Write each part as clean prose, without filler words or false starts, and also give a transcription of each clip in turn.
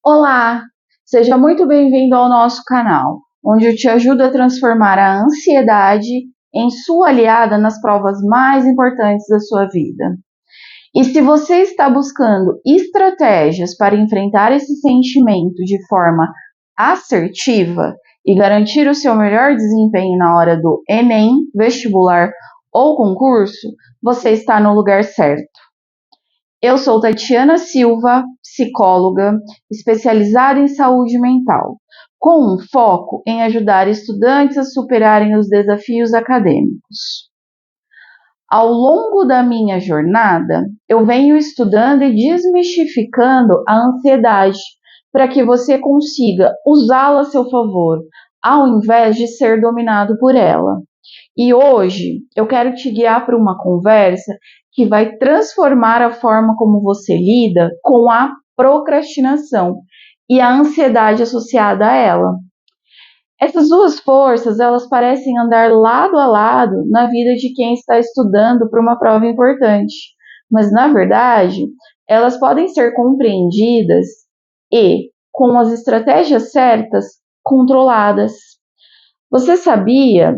Olá, seja muito bem-vindo ao nosso canal, onde eu te ajudo a transformar a ansiedade em sua aliada nas provas mais importantes da sua vida. E se você está buscando estratégias para enfrentar esse sentimento de forma assertiva e garantir o seu melhor desempenho na hora do Enem, vestibular ou concurso, você está no lugar certo. Eu sou Tatiana Silva, psicóloga, especializada em saúde mental, com um foco em ajudar estudantes a superarem os desafios acadêmicos. Ao longo da minha jornada, eu venho estudando e desmistificando a ansiedade para que você consiga usá-la a seu favor, ao invés de ser dominado por ela. E hoje eu quero te guiar para uma conversa que vai transformar a forma como você lida com a procrastinação e a ansiedade associada a ela. Essas duas forças, elas parecem andar lado a lado na vida de quem está estudando para uma prova importante, mas na verdade, elas podem ser compreendidas e, com as estratégias certas, controladas. Você sabia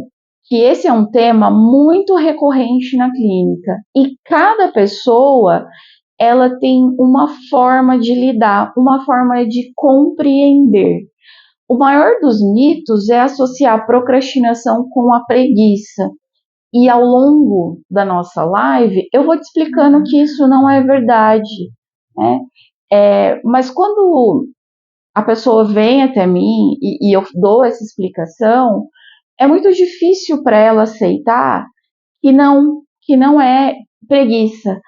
que esse é um tema muito recorrente na clínica e cada pessoa ela tem uma forma de lidar, uma forma de compreender. O maior dos mitos é associar a procrastinação com a preguiça. E ao longo da nossa live, eu vou te explicando que isso não é verdade, né? Mas quando a pessoa vem até mim e eu dou essa explicação, é muito difícil para ela aceitar que não é preguiça,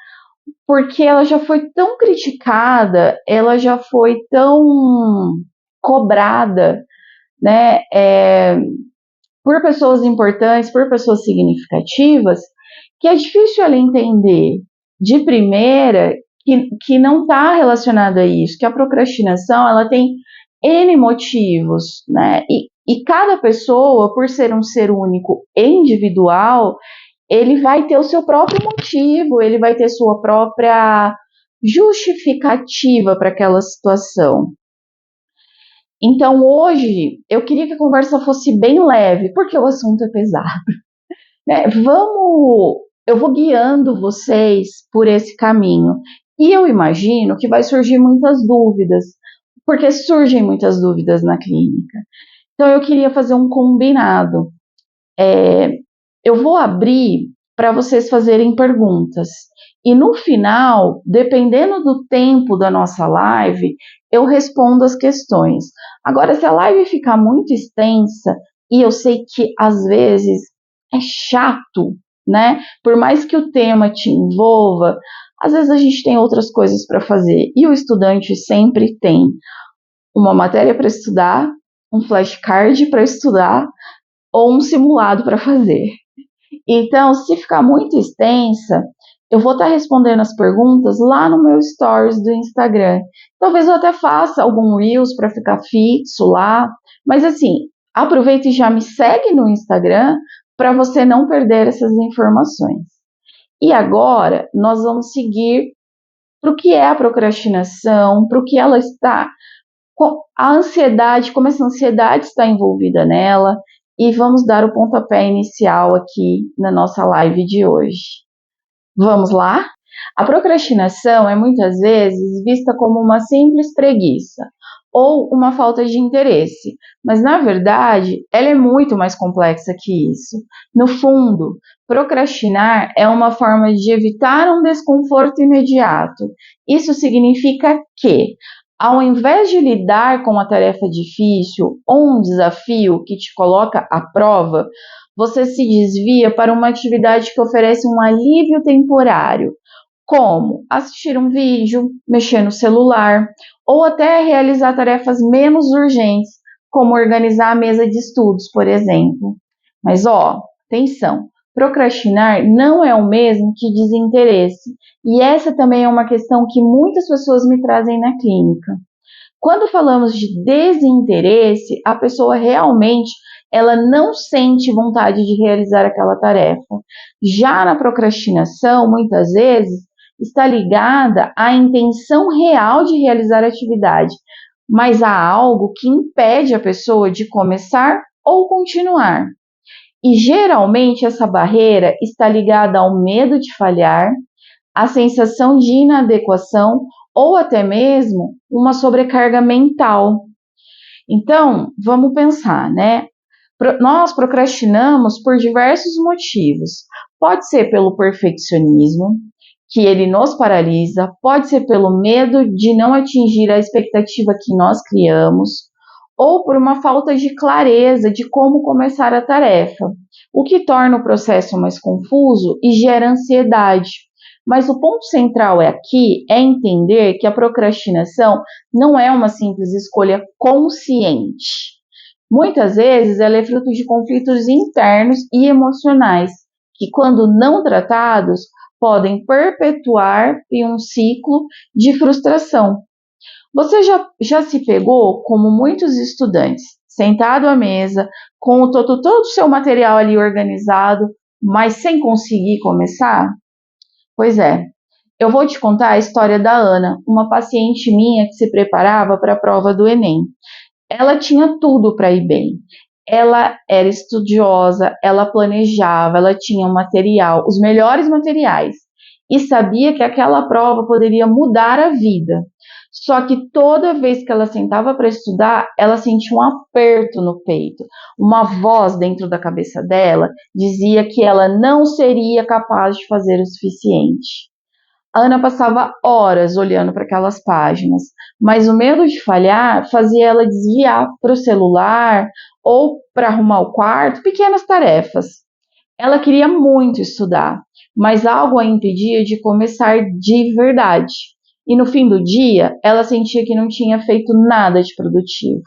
porque ela já foi tão criticada, ela já foi tão cobrada, né, por pessoas importantes, por pessoas significativas, que é difícil ela entender de primeira que não está relacionada a isso, que a procrastinação ela tem N motivos, né? E cada pessoa, por ser um ser único e individual, ele vai ter o seu próprio motivo, ele vai ter sua própria justificativa para aquela situação. Então hoje eu queria que a conversa fosse bem leve, porque o assunto é pesado, né? Eu vou guiando vocês por esse caminho. E eu imagino que vai surgir muitas dúvidas, porque surgem muitas dúvidas na clínica. Então eu queria fazer um combinado. Eu vou abrir para vocês fazerem perguntas. E no final, dependendo do tempo da nossa live, eu respondo as questões. Agora, se a live ficar muito extensa, e eu sei que às vezes é chato, né? Por mais que o tema te envolva, às vezes a gente tem outras coisas para fazer. E o estudante sempre tem uma matéria para estudar, um flashcard para estudar ou um simulado para fazer. Então, se ficar muito extensa, eu vou estar respondendo as perguntas lá no meu stories do Instagram. Talvez eu até faça algum Reels para ficar fixo lá. Mas assim, aproveita e já me segue no Instagram para você não perder essas informações. E agora, nós vamos seguir para o que é a procrastinação, para o que ela está, a ansiedade, como essa ansiedade está envolvida nela, e vamos dar o pontapé inicial aqui na nossa live de hoje. Vamos lá? A procrastinação é muitas vezes vista como uma simples preguiça ou uma falta de interesse, mas na verdade ela é muito mais complexa que isso. No fundo, procrastinar é uma forma de evitar um desconforto imediato. Isso significa que, ao invés de lidar com uma tarefa difícil ou um desafio que te coloca à prova, você se desvia para uma atividade que oferece um alívio temporário, como assistir um vídeo, mexer no celular ou até realizar tarefas menos urgentes, como organizar a mesa de estudos, por exemplo. Mas atenção, procrastinar não é o mesmo que desinteresse, e essa também é uma questão que muitas pessoas me trazem na clínica. Quando falamos de desinteresse, a pessoa realmente ela não sente vontade de realizar aquela tarefa. Já na procrastinação, muitas vezes, está ligada à intenção real de realizar a atividade, mas há algo que impede a pessoa de começar ou continuar. E geralmente essa barreira está ligada ao medo de falhar, à sensação de inadequação ou até mesmo uma sobrecarga mental. Então, vamos pensar, né? Nós procrastinamos por diversos motivos. Pode ser pelo perfeccionismo, que ele nos paralisa, pode ser pelo medo de não atingir a expectativa que nós criamos, ou por uma falta de clareza de como começar a tarefa, o que torna o processo mais confuso e gera ansiedade. Mas o ponto central aqui é entender que a procrastinação não é uma simples escolha consciente. Muitas vezes ela é fruto de conflitos internos e emocionais, que, quando não tratados, podem perpetuar em um ciclo de frustração. Você já se pegou, como muitos estudantes, sentado à mesa, com todo o seu material ali organizado, mas sem conseguir começar? Pois é, eu vou te contar a história da Ana, uma paciente minha que se preparava para a prova do Enem. Ela tinha tudo para ir bem. Ela era estudiosa, ela planejava, ela tinha um material, os melhores materiais, e sabia que aquela prova poderia mudar a vida. Só que toda vez que ela sentava para estudar, ela sentia um aperto no peito. Uma voz dentro da cabeça dela dizia que ela não seria capaz de fazer o suficiente. A Ana passava horas olhando para aquelas páginas, mas o medo de falhar fazia ela desviar para o celular ou para arrumar o quarto, pequenas tarefas. Ela queria muito estudar, mas algo a impedia de começar de verdade. E no fim do dia, ela sentia que não tinha feito nada de produtivo.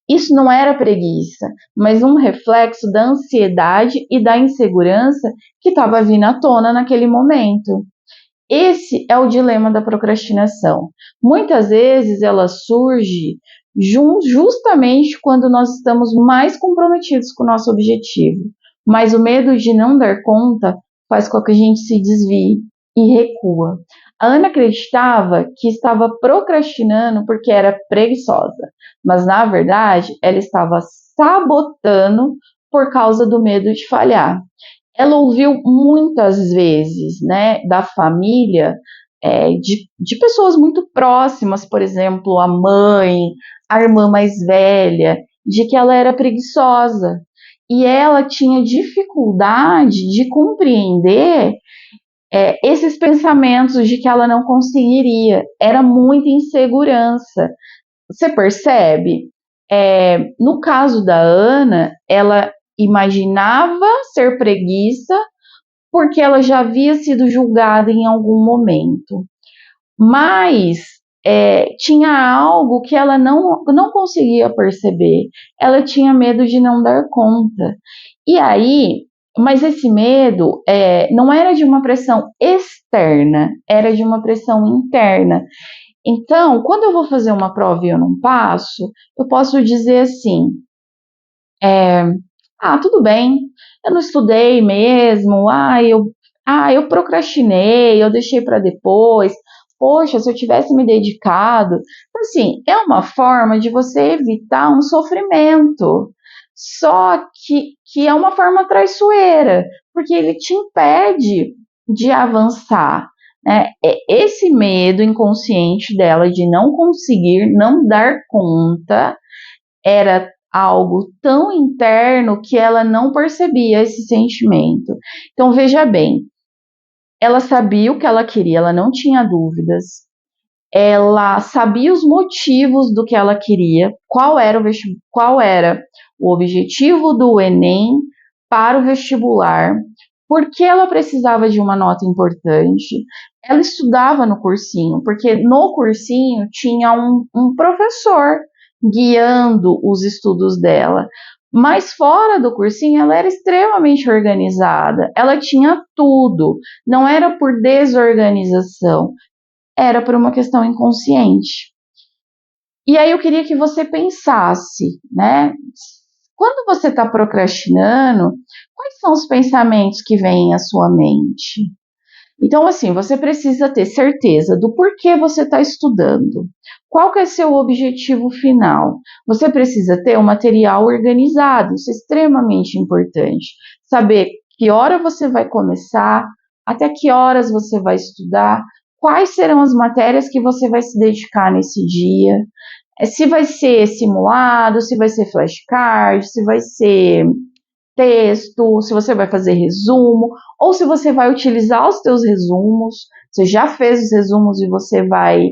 Isso não era preguiça, mas um reflexo da ansiedade e da insegurança que estava vindo à tona naquele momento. Esse é o dilema da procrastinação. Muitas vezes ela surge justamente quando nós estamos mais comprometidos com o nosso objetivo, mas o medo de não dar conta faz com que a gente se desvie e recua. A Ana acreditava que estava procrastinando porque era preguiçosa, mas na verdade ela estava sabotando por causa do medo de falhar. Ela ouviu muitas vezes, né, da família, de pessoas muito próximas, por exemplo, a mãe, a irmã mais velha, de que ela era preguiçosa. E ela tinha dificuldade de compreender esses pensamentos de que ela não conseguiria. Era muita insegurança. Você percebe? No caso da Ana, ela imaginava ser preguiça porque ela já havia sido julgada em algum momento, mas tinha algo que ela não conseguia perceber. Ela tinha medo de não dar conta. E aí, mas esse medo não era de uma pressão externa, era de uma pressão interna. Então, quando eu vou fazer uma prova e eu não passo, eu posso dizer assim: tudo bem, eu não estudei mesmo, eu procrastinei, eu deixei para depois. Poxa, se eu tivesse me dedicado. Assim, é uma forma de você evitar um sofrimento. Só que é uma forma traiçoeira, porque ele te impede de avançar. Né? Esse medo inconsciente dela de não conseguir, não dar conta, era algo tão interno que ela não percebia esse sentimento. Então, veja bem, ela sabia o que ela queria, ela não tinha dúvidas. Ela sabia os motivos do que ela queria, qual era o objetivo do Enem para o vestibular, por que ela precisava de uma nota importante. Ela estudava no cursinho, porque no cursinho tinha um professor guiando os estudos dela. Mas fora do cursinho, ela era extremamente organizada, ela tinha tudo, não era por desorganização, era por uma questão inconsciente. E aí eu queria que você pensasse, né? Quando você está procrastinando, quais são os pensamentos que vêm à sua mente? Então, assim, você precisa ter certeza do porquê você está estudando. Qual que é seu objetivo final? Você precisa ter o material organizado, isso é extremamente importante. Saber que hora você vai começar, até que horas você vai estudar, quais serão as matérias que você vai se dedicar nesse dia, se vai ser simulado, se vai ser flashcard, se vai ser texto, se você vai fazer resumo, ou se você vai utilizar os seus resumos, você já fez os resumos e você vai,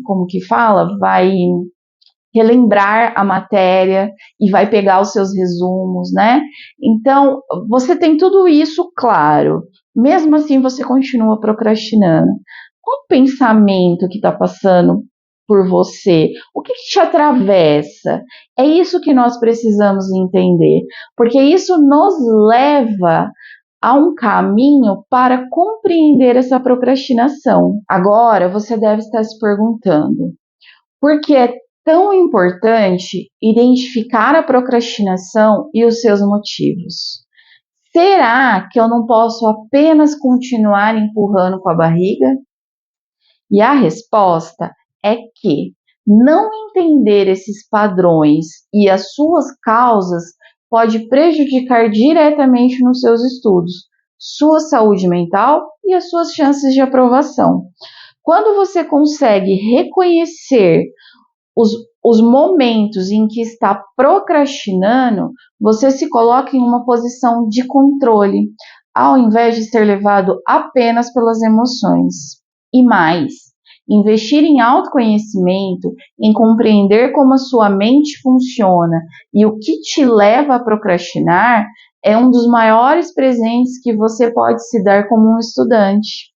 como que fala? Vai relembrar a matéria e vai pegar os seus resumos, né? Então, você tem tudo isso claro. Mesmo assim, você continua procrastinando. Qual o pensamento que está passando por você? O que te atravessa? É isso que nós precisamos entender, porque isso nos leva a um caminho para compreender essa procrastinação. Agora, você deve estar se perguntando: por que é tão importante identificar a procrastinação e os seus motivos? Será que eu não posso apenas continuar empurrando com a barriga? E a resposta é que não entender esses padrões e as suas causas pode prejudicar diretamente nos seus estudos, sua saúde mental e as suas chances de aprovação. Quando você consegue reconhecer os, os momentos em que está procrastinando, você se coloca em uma posição de controle, ao invés de ser levado apenas pelas emoções. E mais, investir em autoconhecimento, em compreender como a sua mente funciona e o que te leva a procrastinar, é um dos maiores presentes que você pode se dar como um estudante.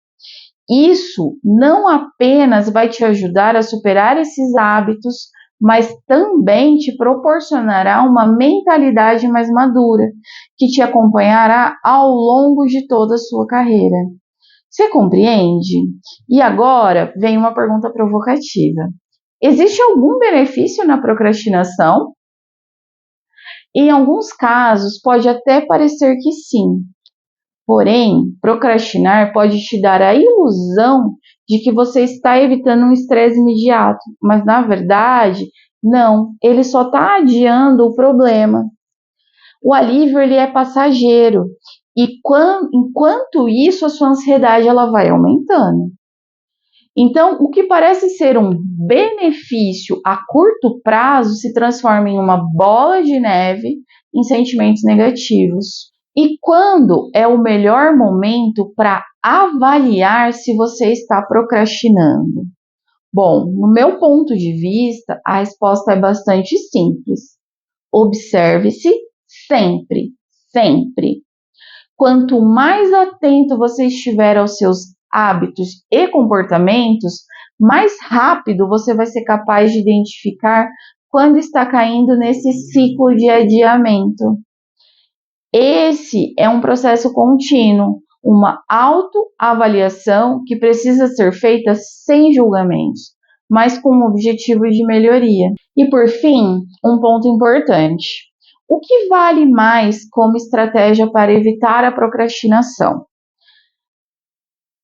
Isso não apenas vai te ajudar a superar esses hábitos, mas também te proporcionará uma mentalidade mais madura, que te acompanhará ao longo de toda a sua carreira. Você compreende? E agora vem uma pergunta provocativa: existe algum benefício na procrastinação? Em alguns casos, pode até parecer que sim. Porém, procrastinar pode te dar a ilusão de que você está evitando um estresse imediato, mas na verdade, não, ele só está adiando o problema. O alívio ele é passageiro e enquanto isso a sua ansiedade ela vai aumentando. Então, o que parece ser um benefício a curto prazo se transforma em uma bola de neve em sentimentos negativos. E quando é o melhor momento para avaliar se você está procrastinando? Bom, no meu ponto de vista, a resposta é bastante simples. Observe-se sempre, sempre. Quanto mais atento você estiver aos seus hábitos e comportamentos, mais rápido você vai ser capaz de identificar quando está caindo nesse ciclo de adiamento. Esse é um processo contínuo, uma autoavaliação que precisa ser feita sem julgamentos, mas com o objetivo de melhoria. E por fim, um ponto importante: o que vale mais como estratégia para evitar a procrastinação?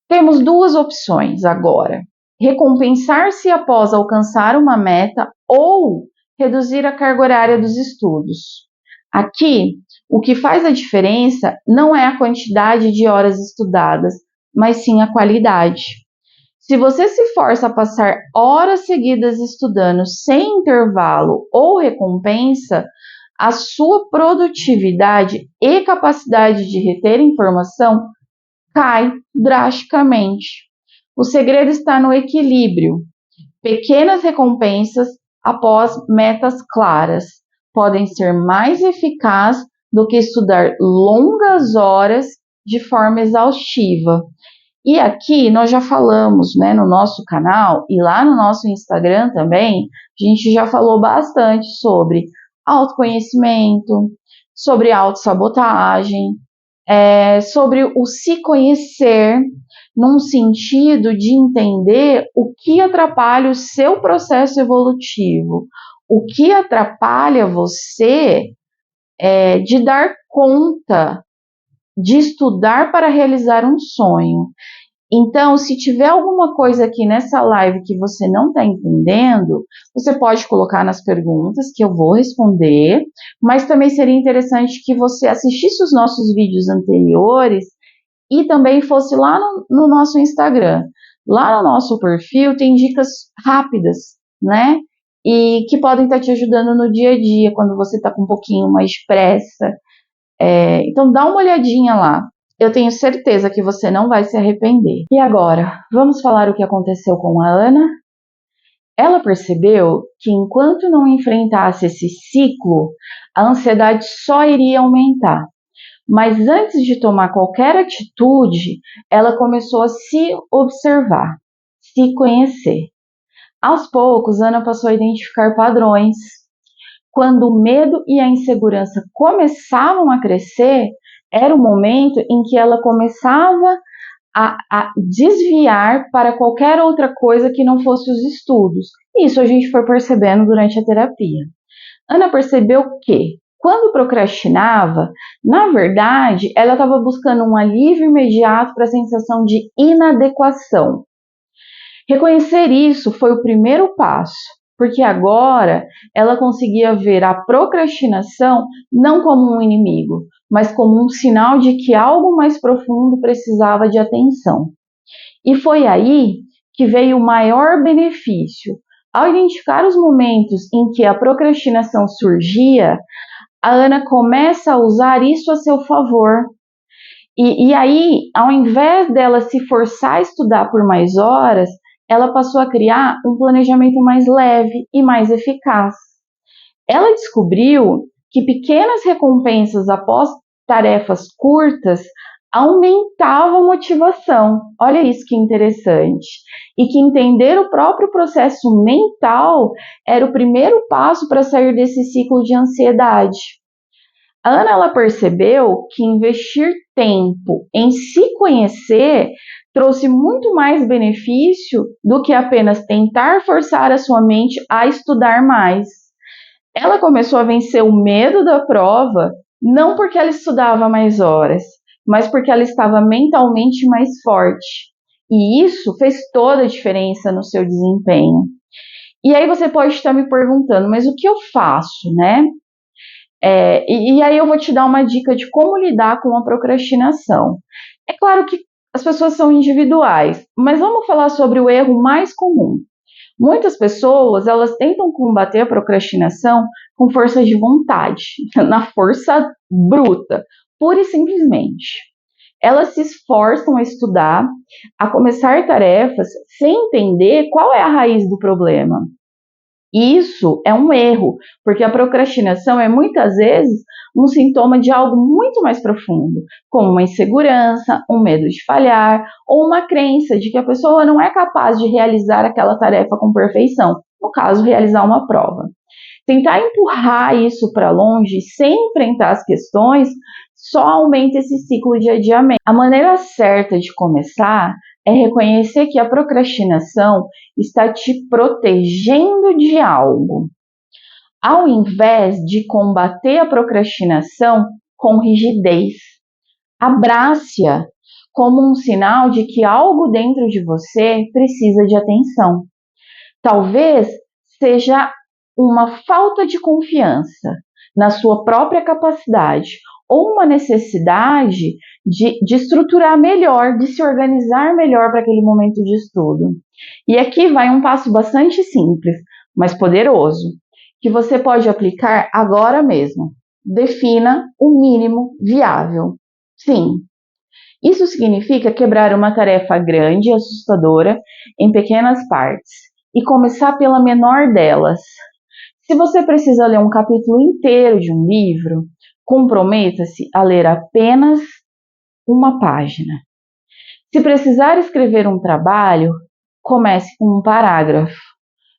Temos duas opções agora: recompensar-se após alcançar uma meta ou reduzir a carga horária dos estudos. Aqui, o que faz a diferença não é a quantidade de horas estudadas, mas sim a qualidade. Se você se força a passar horas seguidas estudando sem intervalo ou recompensa, a sua produtividade e capacidade de reter informação cai drasticamente. O segredo está no equilíbrio. Pequenas recompensas após metas claras podem ser mais eficazes do que estudar longas horas de forma exaustiva. E aqui nós já falamos, né, no nosso canal e lá no nosso Instagram também, a gente já falou bastante sobre autoconhecimento, sobre autossabotagem, sobre o se conhecer, num sentido de entender o que atrapalha o seu processo evolutivo, o que atrapalha você de dar conta de estudar para realizar um sonho. Então, se tiver alguma coisa aqui nessa live que você não está entendendo, você pode colocar nas perguntas que eu vou responder, mas também seria interessante que você assistisse os nossos vídeos anteriores e também fosse lá no nosso Instagram. Lá no nosso perfil tem dicas rápidas, né? E que podem estar te ajudando no dia a dia, quando você está com um pouquinho mais de pressa. Então dá uma olhadinha lá. Eu tenho certeza que você não vai se arrepender. E agora, vamos falar o que aconteceu com a Ana? Ela percebeu que enquanto não enfrentasse esse ciclo, a ansiedade só iria aumentar. Mas antes de tomar qualquer atitude, ela começou a se observar, se conhecer. Aos poucos, Ana passou a identificar padrões. Quando o medo e a insegurança começavam a crescer, era o momento em que ela começava a desviar para qualquer outra coisa que não fosse os estudos. Isso a gente foi percebendo durante a terapia. Ana percebeu que, quando procrastinava, na verdade, ela estava buscando um alívio imediato para a sensação de inadequação. Reconhecer isso foi o primeiro passo, porque agora ela conseguia ver a procrastinação não como um inimigo, mas como um sinal de que algo mais profundo precisava de atenção. E foi aí que veio o maior benefício. Ao identificar os momentos em que a procrastinação surgia, a Ana começa a usar isso a seu favor. E aí, ao invés dela se forçar a estudar por mais horas, ela passou a criar um planejamento mais leve e mais eficaz. Ela descobriu que pequenas recompensas após tarefas curtas aumentavam a motivação. Olha isso que interessante. E que entender o próprio processo mental era o primeiro passo para sair desse ciclo de ansiedade. A Ana ela percebeu que investir tempo em se conhecer trouxe muito mais benefício do que apenas tentar forçar a sua mente a estudar mais. Ela começou a vencer o medo da prova, não porque ela estudava mais horas, mas porque ela estava mentalmente mais forte. E isso fez toda a diferença no seu desempenho. E aí você pode estar me perguntando, mas o que eu faço, né? E aí eu vou te dar uma dica de como lidar com a procrastinação. É claro que as pessoas são individuais, mas vamos falar sobre o erro mais comum. Muitas pessoas, elas tentam combater a procrastinação com força de vontade, na força bruta, pura e simplesmente. Elas se esforçam a estudar, a começar tarefas sem entender qual é a raiz do problema. Isso é um erro, porque a procrastinação é muitas vezes um sintoma de algo muito mais profundo, como uma insegurança, um medo de falhar ou uma crença de que a pessoa não é capaz de realizar aquela tarefa com perfeição, no caso, realizar uma prova. Tentar empurrar isso para longe sem enfrentar as questões só aumenta esse ciclo de adiamento. A maneira certa de começar é reconhecer que a procrastinação está te protegendo de algo. Ao invés de combater a procrastinação com rigidez, abrace-a como um sinal de que algo dentro de você precisa de atenção. Talvez seja uma falta de confiança na sua própria capacidade ou uma necessidade de estruturar melhor, de se organizar melhor para aquele momento de estudo. E aqui vai um passo bastante simples, mas poderoso, que você pode aplicar agora mesmo. Defina o mínimo viável. Sim, isso significa quebrar uma tarefa grande e assustadora em pequenas partes e começar pela menor delas. Se você precisa ler um capítulo inteiro de um livro, comprometa-se a ler apenas uma página. Se precisar escrever um trabalho, comece com um parágrafo.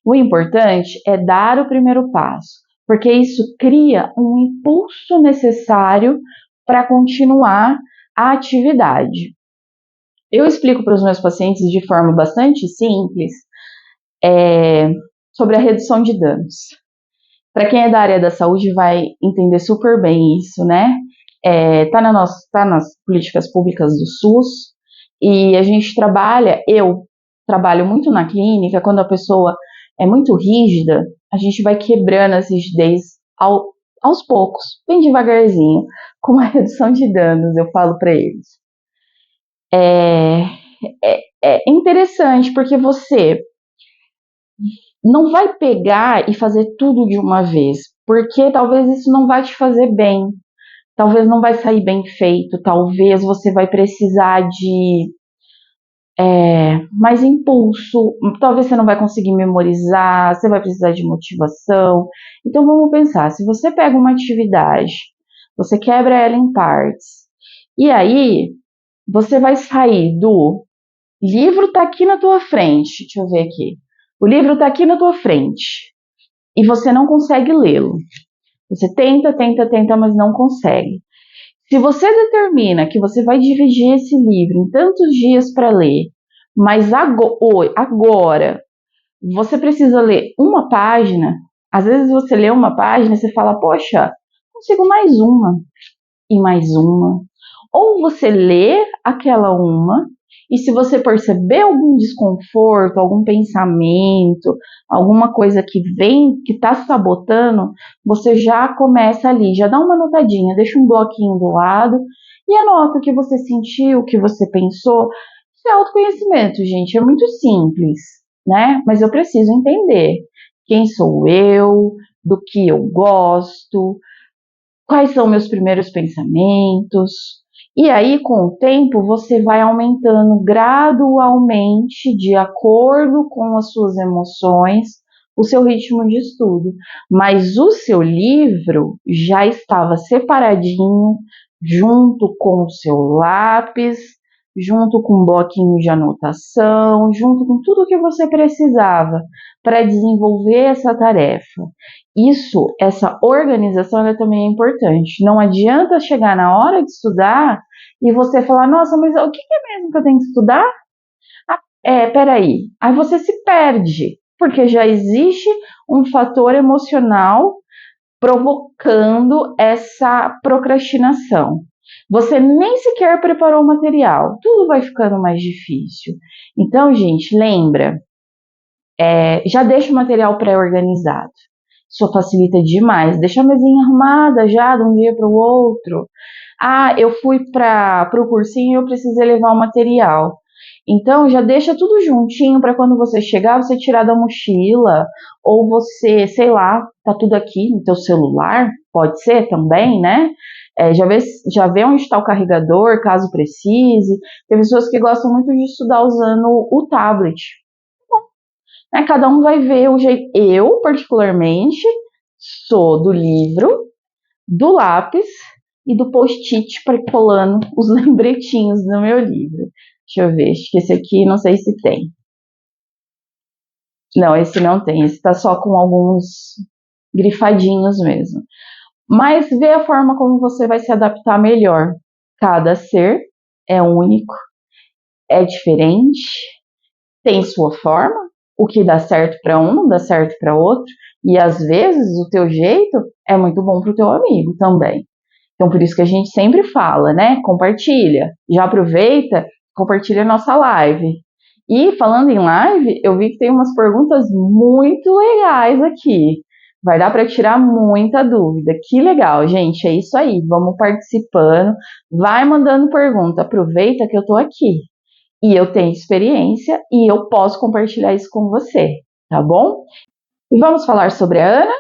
O importante é dar o primeiro passo, porque isso cria um impulso necessário para continuar a atividade. Eu explico para os meus pacientes de forma bastante simples sobre a redução de danos. Para quem é da área da saúde vai entender super bem isso, né? tá nas políticas públicas do SUS, e a gente eu trabalho muito na clínica. Quando a pessoa é muito rígida, a gente vai quebrando essa rigidez aos poucos, bem devagarzinho, com uma redução de danos, eu falo para eles. É interessante, porque você não vai pegar e fazer tudo de uma vez, porque talvez isso não vai te fazer bem, talvez não vai sair bem feito, talvez você vai precisar de mais impulso, talvez você não vai conseguir memorizar, você vai precisar de motivação. Então vamos pensar, se você pega uma atividade, você quebra ela em partes, e aí você vai sair do livro tá aqui na tua frente, deixa eu ver aqui, o livro tá aqui na tua frente, e você não consegue lê-lo. Você tenta, mas não consegue. Se você determina que você vai dividir esse livro em tantos dias para ler, mas agora você precisa ler uma página, às vezes você lê uma página e você fala, poxa, consigo mais uma e mais uma. Ou você lê aquela uma, e se você perceber algum desconforto, algum pensamento, alguma coisa que vem, que está sabotando, você já começa ali, já dá uma notadinha, deixa um bloquinho do lado e anota o que você sentiu, o que você pensou. Isso é autoconhecimento, gente, é muito simples, né? Mas eu preciso entender quem sou eu, do que eu gosto, quais são meus primeiros pensamentos. E aí, com o tempo, você vai aumentando gradualmente, de acordo com as suas emoções, o seu ritmo de estudo. Mas o seu livro já estava separadinho, junto com o seu lápis, junto com um bloquinho de anotação, junto com tudo que você precisava para desenvolver essa tarefa. Essa organização, ela também é importante. Não adianta chegar na hora de estudar e você falar, nossa, mas o que é mesmo que eu tenho que estudar? Peraí. Aí você se perde, porque já existe um fator emocional provocando essa procrastinação. Você nem sequer preparou o material, tudo vai ficando mais difícil. Então, gente, lembra, já deixa o material pré-organizado. Isso facilita demais. Deixa a mesinha arrumada já de um dia para o outro. Eu fui para o cursinho e eu precisei levar o material. Então, já deixa tudo juntinho para quando você chegar, você tirar da mochila, ou você, sei lá, tá tudo aqui no teu celular, pode ser também, né? Já vê onde está o carregador, caso precise. Tem pessoas que gostam muito de estudar usando o tablet. Bom, né? Cada um vai ver o jeito. Eu, particularmente, sou do livro, do lápis e do post-it para colando os lembretinhos no meu livro. Deixa eu ver, acho que esse aqui não sei se tem. Não, esse não tem, esse tá só com alguns grifadinhos mesmo. Mas vê a forma como você vai se adaptar melhor. Cada ser é único, é diferente, tem sua forma. O que dá certo para um não dá certo para outro. E às vezes o teu jeito é muito bom para o teu amigo também. Então por isso que a gente sempre fala, né? Compartilha. Já aproveita, compartilha a nossa live. E falando em live, eu vi que tem umas perguntas muito legais aqui. Vai dar para tirar muita dúvida. Que legal, gente. É isso aí. Vamos participando. Vai mandando pergunta. Aproveita que eu tô aqui. E eu tenho experiência e eu posso compartilhar isso com você, tá bom? E vamos falar sobre a Ana?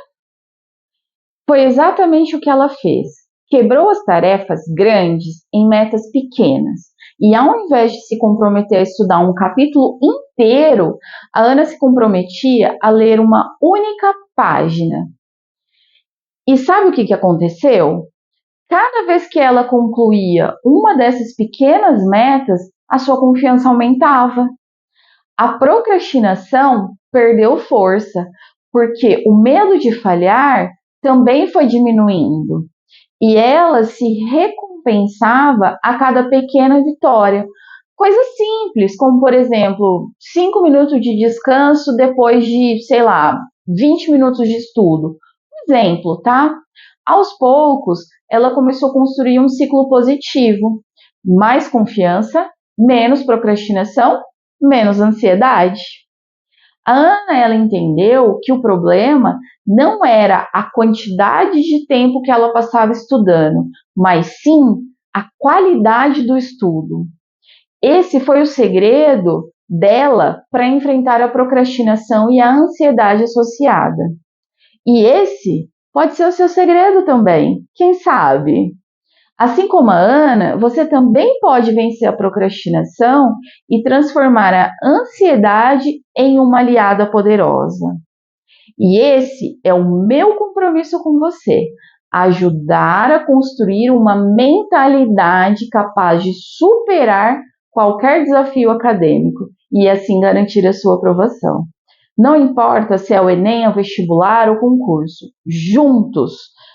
Foi exatamente o que ela fez. Quebrou as tarefas grandes em metas pequenas. E ao invés de se comprometer a estudar um capítulo inteiro, a Ana se comprometia a ler uma única página. E sabe o que aconteceu? Cada vez que ela concluía uma dessas pequenas metas, a sua confiança aumentava. A procrastinação perdeu força, porque o medo de falhar também foi diminuindo. E ela se recompensava a cada pequena vitória. Coisas simples, como por exemplo, 5 minutos de descanso depois de, sei lá, 20 minutos de estudo. Um exemplo, tá? Aos poucos, ela começou a construir um ciclo positivo: mais confiança, menos procrastinação, menos ansiedade. A Ana, ela entendeu que o problema não era a quantidade de tempo que ela passava estudando, mas sim a qualidade do estudo. Esse foi o segredo dela para enfrentar a procrastinação e a ansiedade associada. E esse pode ser o seu segredo também, quem sabe? Assim como a Ana, você também pode vencer a procrastinação e transformar a ansiedade em uma aliada poderosa. E esse é o meu compromisso com você: ajudar a construir uma mentalidade capaz de superar qualquer desafio acadêmico e assim garantir a sua aprovação. Não importa se é o Enem, o vestibular ou concurso, juntos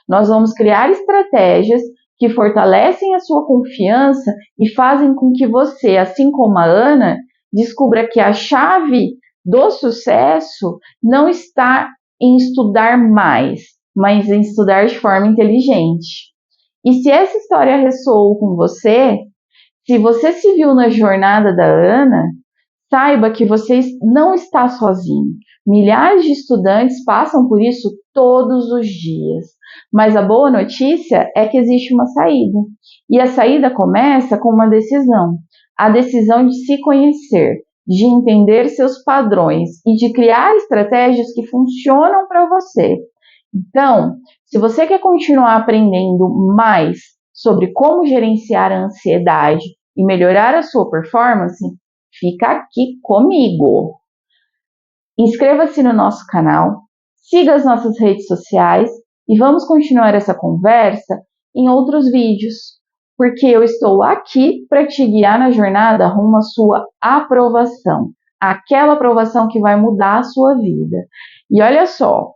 nós vamos criar estratégias que fortalecem a sua confiança e fazem com que você, assim como a Ana, descubra que a chave do sucesso não está em estudar mais, mas em estudar de forma inteligente. E se essa história ressoou com você, se você se viu na jornada da Ana, saiba que você não está sozinho. Milhares de estudantes passam por isso todos os dias. Mas a boa notícia é que existe uma saída. E a saída começa com uma decisão. A decisão de se conhecer, de entender seus padrões e de criar estratégias que funcionam para você. Então, se você quer continuar aprendendo mais sobre como gerenciar a ansiedade e melhorar a sua performance, fica aqui comigo. Inscreva-se no nosso canal, siga as nossas redes sociais e vamos continuar essa conversa em outros vídeos, porque eu estou aqui para te guiar na jornada rumo à sua aprovação, aquela aprovação que vai mudar a sua vida. E olha só,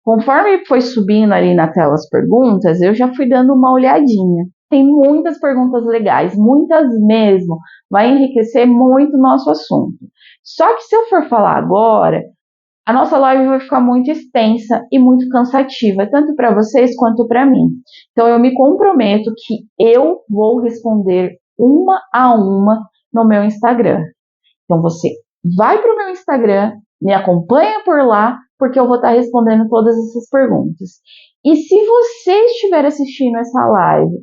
conforme foi subindo ali na tela as perguntas, eu já fui dando uma olhadinha. Tem muitas perguntas legais, muitas mesmo. Vai enriquecer muito o nosso assunto. Só que se eu for falar agora, a nossa live vai ficar muito extensa e muito cansativa, tanto para vocês quanto para mim. Então eu me comprometo que eu vou responder uma a uma no meu Instagram. Então você vai para o meu Instagram, me acompanha por lá, porque eu vou estar respondendo todas essas perguntas. E se você estiver assistindo essa live,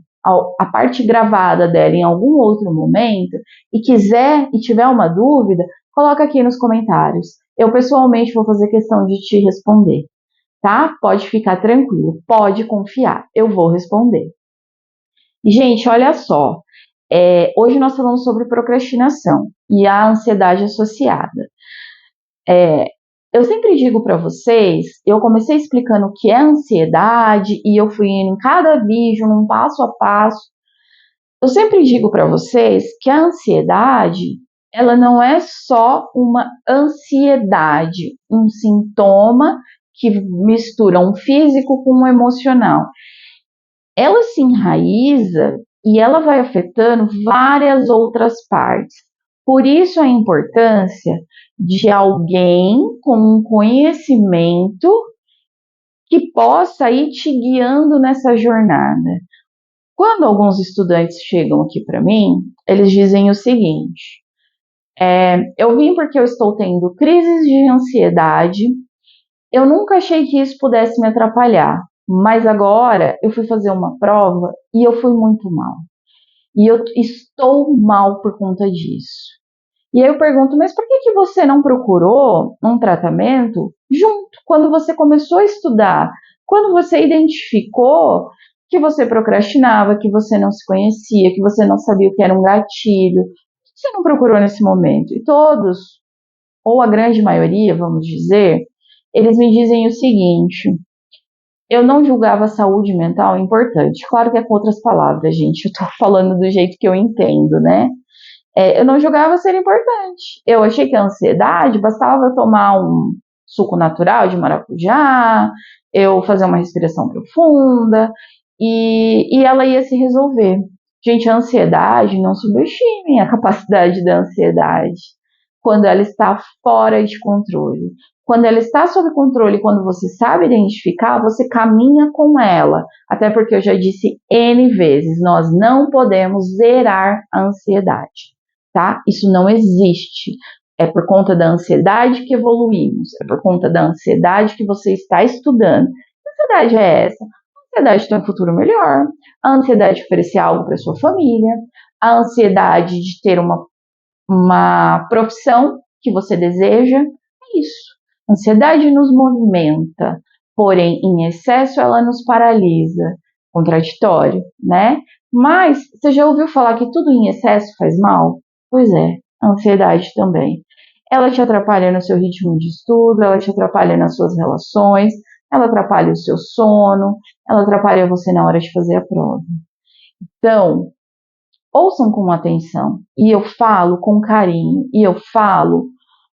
a parte gravada dela em algum outro momento, e quiser e tiver uma dúvida, coloca aqui nos comentários. Eu pessoalmente vou fazer questão de te responder, tá? Pode ficar tranquilo, pode confiar, eu vou responder. E, gente, olha só, hoje nós falamos sobre procrastinação e a ansiedade associada. Eu sempre digo para vocês, eu comecei explicando o que é ansiedade e eu fui indo em cada vídeo, num passo a passo. Eu sempre digo para vocês que a ansiedade, ela não é só uma ansiedade, um sintoma que mistura um físico com um emocional. Ela se enraiza e ela vai afetando várias outras partes. Por isso a importância de alguém com um conhecimento que possa ir te guiando nessa jornada. Quando alguns estudantes chegam aqui para mim, eles dizem o seguinte: eu vim porque eu estou tendo crises de ansiedade, eu nunca achei que isso pudesse me atrapalhar, mas agora eu fui fazer uma prova e eu fui muito mal. E eu estou mal por conta disso. E aí eu pergunto, mas por que você não procurou um tratamento junto, quando você começou a estudar? Quando você identificou que você procrastinava, que você não se conhecia, que você não sabia o que era um gatilho, por que você não procurou nesse momento? E todos, ou a grande maioria, vamos dizer, eles me dizem o seguinte: eu não julgava a saúde mental importante. Claro que é com outras palavras, gente, eu tô falando do jeito que eu entendo, né? Eu não julgava ser importante. Eu achei que a ansiedade bastava eu tomar um suco natural de maracujá, eu fazer uma respiração profunda e ela ia se resolver. Gente, a ansiedade, não subestimem a capacidade da ansiedade quando ela está fora de controle. Quando ela está sob controle, quando você sabe identificar, você caminha com ela. Até porque eu já disse N vezes, nós não podemos zerar a ansiedade, tá? Isso não existe. É por conta da ansiedade que evoluímos, é por conta da ansiedade que você está estudando. Que ansiedade é essa? A ansiedade de ter um futuro melhor, a ansiedade de oferecer algo para sua família, a ansiedade de ter uma profissão que você deseja. É isso. A ansiedade nos movimenta, porém, em excesso, ela nos paralisa. Contraditório, né? Mas você já ouviu falar que tudo em excesso faz mal? Pois é, a ansiedade também. Ela te atrapalha no seu ritmo de estudo, ela te atrapalha nas suas relações, ela atrapalha o seu sono, ela atrapalha você na hora de fazer a prova. Então, ouçam com atenção, e eu falo com carinho, e eu falo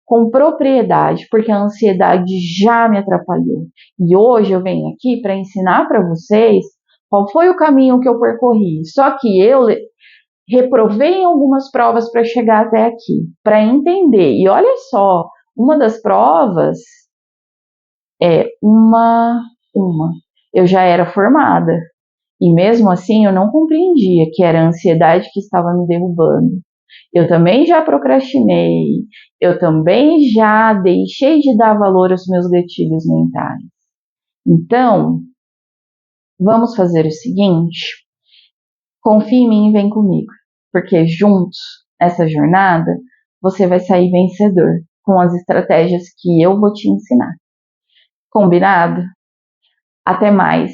com propriedade, porque a ansiedade já me atrapalhou. E hoje eu venho aqui para ensinar para vocês qual foi o caminho que eu percorri. Só que eu reprovei em algumas provas para chegar até aqui, para entender. E olha só, uma das provas é eu já era formada. E mesmo assim eu não compreendia que era a ansiedade que estava me derrubando. Eu também já procrastinei, eu também já deixei de dar valor aos meus gatilhos mentais. Então, vamos fazer o seguinte: confie em mim e vem comigo, porque juntos, nessa jornada, você vai sair vencedor com as estratégias que eu vou te ensinar. Combinado? Até mais!